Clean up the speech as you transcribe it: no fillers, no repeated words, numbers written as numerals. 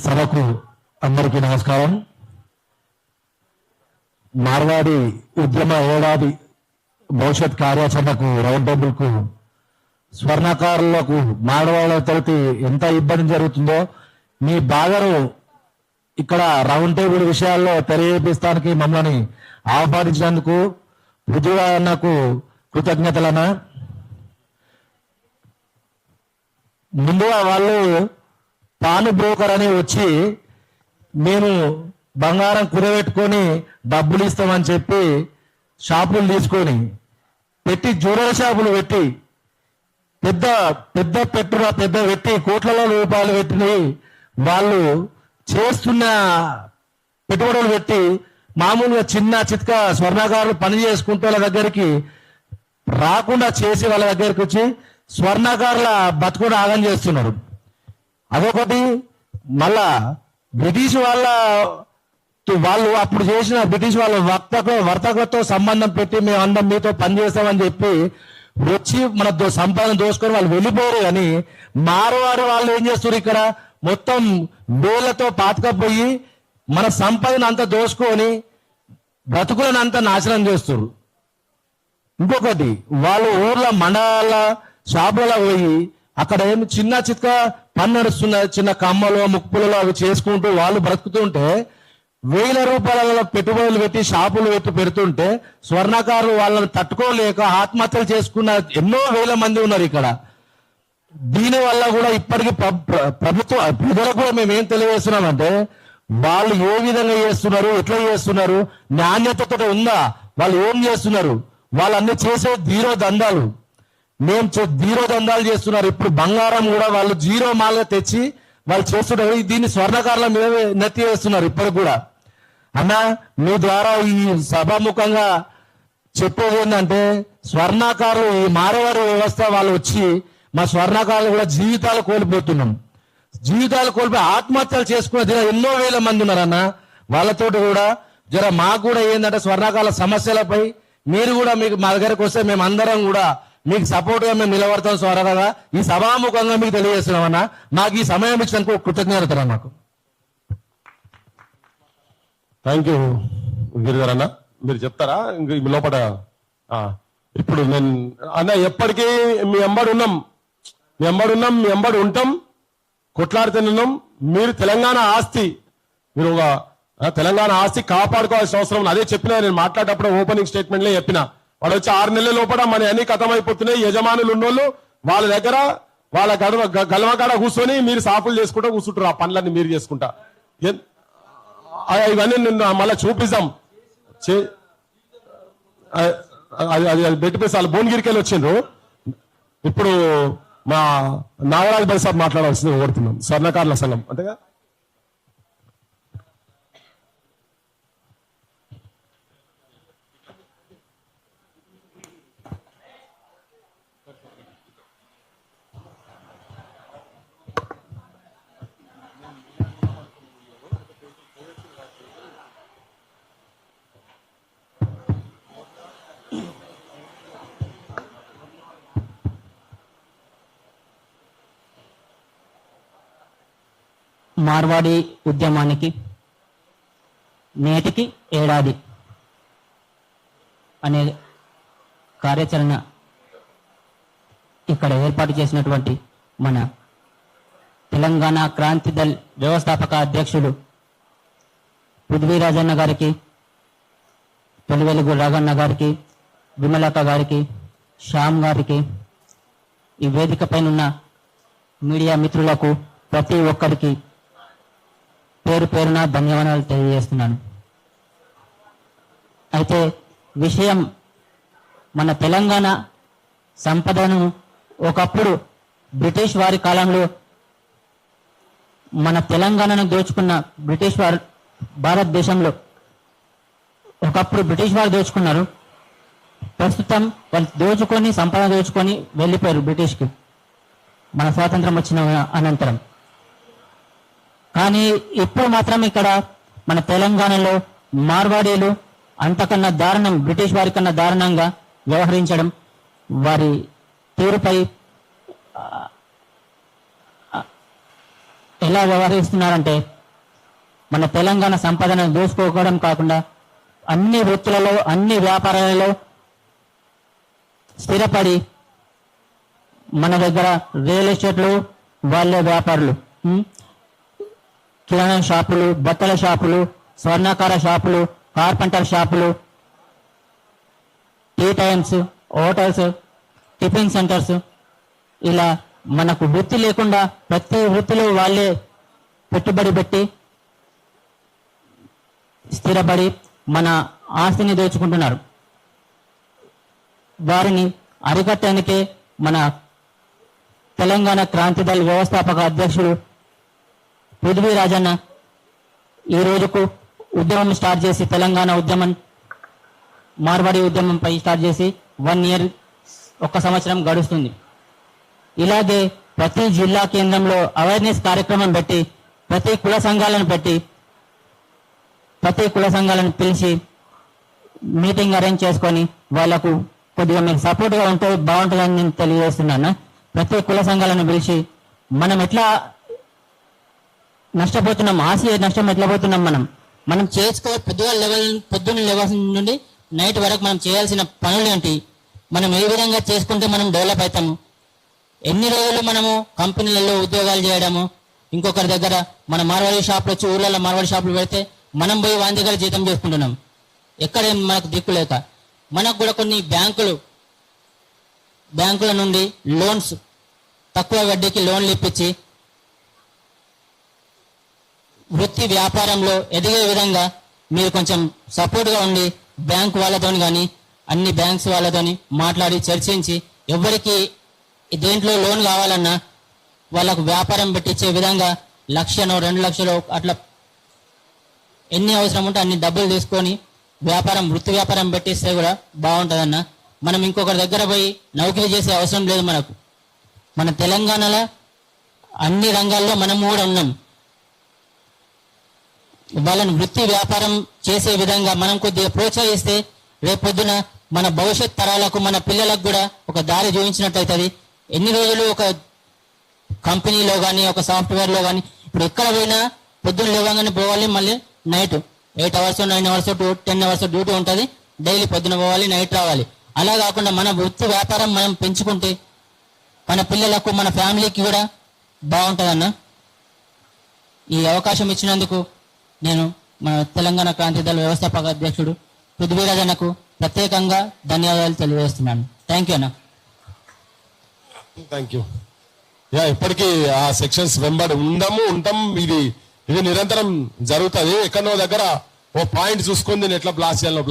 సభకు అందరికీ నమస్కారం. మార్వాడి ఉద్యమ ఏడాది భవిష్యత్ కార్యాచరణకు రౌండ్ టేబుల్కు స్వర్ణకారులకు మాడవాళ్ళతో ఎంత ఇబ్బంది జరుగుతుందో మీ బాధను ఇక్కడ రౌండ్ టేబుల్ విషయాల్లో తెలియజేస్తానికి మమ్మల్ని ఆహ్వానించినందుకు పృథ్వీరాజన్నకు కృతజ్ఞతలన్నా. ముందుగా వాళ్ళు పాను బ్రోకర్ అని వచ్చి మేము బంగారం కుదబెట్టుకొని డబ్బులు ఇస్తామని చెప్పి షాపులు తీసుకొని పెట్టి జ్యువెలరీ షాపులు పెట్టి పెద్ద పెద్ద పెట్టి కోట్లలో రూపాయలు పెట్టి వాళ్ళు చేస్తున్న పెట్టుబడులు పెట్టి మామూలుగా చిన్న చిత్క స్వర్ణకారులు పని చేసుకుంటే వాళ్ళ దగ్గరికి రాకుండా చేసి వాళ్ళ దగ్గరికి వచ్చి స్వర్ణకారుల బతుకుడు ఆగం చేస్తున్నారు. అదొకటి. మళ్ళా బ్రిటిష్ వాళ్ళు అప్పుడు చేసిన బ్రిటిష్ వాళ్ళ వర్తకతో సంబంధం పెట్టి మేము అందరం మీతో పనిచేస్తామని చెప్పి వచ్చి మన సంపాదన దోసుకొని వాళ్ళు వెళ్ళిపోయారు. కానీ మారవారు వాళ్ళు ఏం చేస్తారు, ఇక్కడ మొత్తం వేళ్లతో పాతకపోయి మన సంపదను అంతా దోసుకొని బ్రతుకులను అంతా నాశనం చేస్తారు. ఇంకొకటి, వాళ్ళు ఊర్ల మండలాల షాపులలో పోయి అక్కడ ఏమి చిన్న చిత్క పని నడుస్తున్న చిన్న కమ్మలు ముక్కులలో అవి చేసుకుంటూ వాళ్ళు బ్రతుకుతుంటే 1000 రూపాయల పెట్టుబడులు పెట్టి షాపులు పెడుతుంటే స్వర్ణకారులు వాళ్ళని తట్టుకోలేక ఆత్మహత్యలు చేసుకున్న ఎన్నో వేల మంది ఉన్నారు ఇక్కడ. దీని వల్ల కూడా ఇప్పటికీ ప్రజలకు కూడా మేము ఏం తెలియజేస్తున్నామంటే వాళ్ళు ఏ విధంగా చేస్తున్నారు, ఎట్లా చేస్తున్నారు, నాణ్యతతో ఉందా, వాళ్ళు ఏం చేస్తున్నారు, వాళ్ళన్నీ చేసే జీరో దందాలు. మేము జీరో దందాలు చేస్తున్నారు. ఇప్పుడు బంగారం కూడా వాళ్ళు జీరో మాల్గా తెచ్చి వాళ్ళు చేస్తున్నారు. దీన్ని స్వర్ణకారుల మీద నెత్తి వేస్తున్నారు ఇప్పటికి కూడా. అన్న, మీ ద్వారా ఈ సభాముఖంగా చెప్పేది ఏంటంటే స్వర్ణకారులు ఈ మారవారి వ్యవస్థ వాళ్ళు వచ్చి మా స్వర్ణకారులు కూడా జీవితాలు కోల్పోతున్నాం. జీవితాలు కోల్పోయి ఆత్మహత్యలు చేసుకున్న ఎన్నో వేల మంది ఉన్నారన్న. వాళ్ళతో కూడా మాకు కూడా ఏంటంటే స్వర్ణకారుల సమస్యలపై మీరు కూడా మీకు మా దగ్గరకు వస్తే మేము అందరం కూడా మీకు సపోర్ట్ గా మేము నిలబడతాం. స్వరగా ఈ సభాముఖంగా మీకు తెలియజేస్తున్నామన్నా. మాకు ఈ సమయం ఇచ్చినందుకు కృతజ్ఞతలు. మాకు థ్యాంక్ యూ గిరిధర్ అన్న. మీరు చెప్తారా లోపల? ఇప్పుడు నేను అన్న ఎప్పటికీ మీ ఎంబడి ఉన్నాం, మీ ఎంబడి ఉంటాం, కొట్లాడుతున్నాం. మీరు తెలంగాణ ఆస్తి, మీరు ఒక తెలంగాణ ఆస్తి కాపాడుకోవాల్సిన అవసరం. అదే చెప్పినా నేను మాట్లాడేటప్పుడు ఓపెనింగ్ స్టేట్మెంట్ లో చెప్పిన. వాళ్ళు వచ్చి 6 నెలల లోపల మన అన్ని కథమైపోతున్నాయి. యజమానులు ఉన్నోళ్ళు వాళ్ళ దగ్గర వాళ్ళ గల్వకాడ కూర్చొని మీరు సాపులు చేసుకుంటా కూర్చుంటారు. ఆ పనులన్నీ మీరు చేసుకుంటా. ఇవన్నీ నిన్న మళ్ళీ చూపిస్తాం. అది బెట్టి పేసి వాళ్ళు భువనగిరికి వెళ్ళి వచ్చిండ్రు. ఇప్పుడు మా నాగరాజ్ భాయ్ సాబ్ మాట్లాడాల్సింది కోరుతున్నాం. స్వర్ణకారుల సంఘం అంతేగా. మార్వాడి ఉద్యమానికి నేటికి ఏడాది అనే కార్యాచరణ ఇక్కడ ఏర్పాటు చేసినటువంటి మన తెలంగాణ క్రాంతి దళ్ వ్యవస్థాపక అధ్యక్షుడు పృథ్వీరాజన్న గారికి, తొలివెలుగు రాఘన్న గారికి, విమలక్క గారికి, శ్యామ్ గారికి, ఈ వేదిక పైన మీడియా మిత్రులకు ప్రతి ఒక్కరికి పేరు పేరున ధన్యవాదాలు తెలియజేస్తున్నాను. అయితే విషయం, మన తెలంగాణ సంపదను ఒకప్పుడు బ్రిటిష్ వారి కాలంలో మన తెలంగాణను దోచుకున్న బ్రిటిష్ వారు భారతదేశంలో ఒకప్పుడు బ్రిటిష్ వారు దోచుకున్నారు. ప్రస్తుతం వాళ్ళు దోచుకొని సంపద దోచుకొని వెళ్ళిపోయారు బ్రిటిష్కి మన స్వాతంత్రం వచ్చిన అనంతరం. కానీ ఇప్పుడు మాత్రం ఇక్కడ మన తెలంగాణలో మార్వాడీలు అంతకన్నా దారుణం, బ్రిటిష్ వారి కన్నా దారుణంగా వ్యవహరించడం, వారి తీరుపై ఎలా వ్యవహరిస్తున్నారంటే మన తెలంగాణ సంపదను దోసుకోవడం కాకుండా అన్ని వృత్తులలో అన్ని వ్యాపారాలలో స్థిరపడి మన దగ్గర రియల్ ఎస్టేట్లు వాళ్ళే వ్యాపారులు, కిరాణా షాపులు, బట్టల షాపులు, స్వర్ణాకార షాపులు, కార్పెంటర్ షాపులు, tea times, hotels, tiffin centres, ఇలా మనకు వృత్తి లేకుండా ప్రతి వృత్తిలో వాళ్ళే పెట్టుబడి పెట్టి స్థిరపడి మన ఆస్తిని దోచుకుంటున్నారు. వారిని అరికట్టడానికే మన తెలంగాణ క్రాంతిదళ్ వ్యవస్థాపక అధ్యక్షుడు పృథ్వీరాజన్న ఈ రోజుకు ఉద్యమం స్టార్ట్ చేసి, తెలంగాణ ఉద్యమం మార్వాడి ఉద్యమంపై స్టార్ట్ చేసి 1 year 1 సంవత్సరం గడుస్తుంది. ఇలాగే ప్రతి జిల్లా కేంద్రంలో అవేర్నెస్ కార్యక్రమం పెట్టి ప్రతి కుల సంఘాలను పిలిచి మీటింగ్ అరేంజ్ చేసుకొని వాళ్ళకు కొద్దిగా మీకు సపోర్ట్గా ఉంటే బాగుంటుందని నేను తెలియజేస్తున్నాను. ప్రతి కుల సంఘాలను పిలిచి మనం ఎట్లా నష్టపోతున్నాం, ఆసియా నష్టం ఎట్లా పోతున్నాం, మనం చేసుకో పొద్దున్న లెవెల్ నుండి నైట్ వరకు మనం చేయాల్సిన పనులు ఏంటి, మనం ఏ విధంగా చేసుకుంటే మనం డెవలప్ అవుతాము, ఎన్ని రోజులు మనము కంపెనీలలో ఉద్యోగాలు చేయడము, ఇంకొకరి దగ్గర మన మార్వాడి షాపులు వచ్చి ఊర్లలో మార్వాడి షాపులు పెడితే మనం పోయి వాని దగ్గర జీతం చేసుకుంటున్నాం, ఎక్కడ మనకు దిక్కు లేక. మనకు కూడా కొన్ని బ్యాంకుల నుండి లోన్స్ తక్కువ వడ్డీకి లోన్లు ఇప్పించి వృత్తి వ్యాపారంలో ఎదిగే విధంగా మీరు కొంచెం సపోర్ట్గా ఉండి బ్యాంక్ వాళ్ళతో కానీ అన్ని బ్యాంక్స్ వాళ్ళతోని మాట్లాడి చర్చించి ఎవరికి దేంట్లో లోన్ కావాలన్నా వాళ్ళకు వ్యాపారం పెట్టించే విధంగా 1 లక్షనో 2 లక్షలు అట్లా ఎన్ని అవసరం ఉంటే అన్ని డబ్బులు తీసుకొని వృత్తి వ్యాపారం పెట్టిస్తే కూడా బాగుంటుందన్న. మనం ఇంకొకరి దగ్గర పోయి నౌకరీ చేసే అవసరం లేదు. మన తెలంగాణలో అన్ని రంగాల్లో మనం కూడా ఉన్నాం. వాళ్ళని వృత్తి వ్యాపారం చేసే విధంగా మనం కొద్దిగా ప్రోత్సహిస్తే రేపొద్దున మన భవిష్యత్ తరాలకు మన పిల్లలకు కూడా ఒక దారి చూపించినట్టు అవుతుంది. ఎన్ని రోజులు ఒక కంపెనీలో కానీ ఒక సాఫ్ట్వేర్లో కానీ ఇప్పుడు ఎక్కడ పోయినా పొద్దున్న లేవగానే పోవాలి, మళ్ళీ night 8 hours 9 hours 10 hours duty ఉంటుంది. డైలీ పొద్దున పోవాలి, నైట్ రావాలి. అలా కాకుండా మన వృత్తి వ్యాపారం మనం పెంచుకుంటే మన పిల్లలకు మన ఫ్యామిలీకి కూడా బాగుంటుందన్న. ఈ అవకాశం ఇచ్చినందుకు నేను మన తెలంగాణ క్రాంతిదళ వ్యవస్థాపక అధ్యక్షుడు పృథ్వీరాజన్నకు ప్రత్యేకంగా ధన్యవాదాలు తెలియజేస్తున్నాను. థ్యాంక్ యూ అన్న. Thank you. ఇప్పటికీ ఆ సెక్షన్స్ వెంబడి ఉంటాం. ఇది నిరంతరం జరుగుతుంది. ఎక్కడో దగ్గర ఓ పాయింట్ చూసుకొని నేను ఎట్లా బ్లాస్ట్ చేయాలో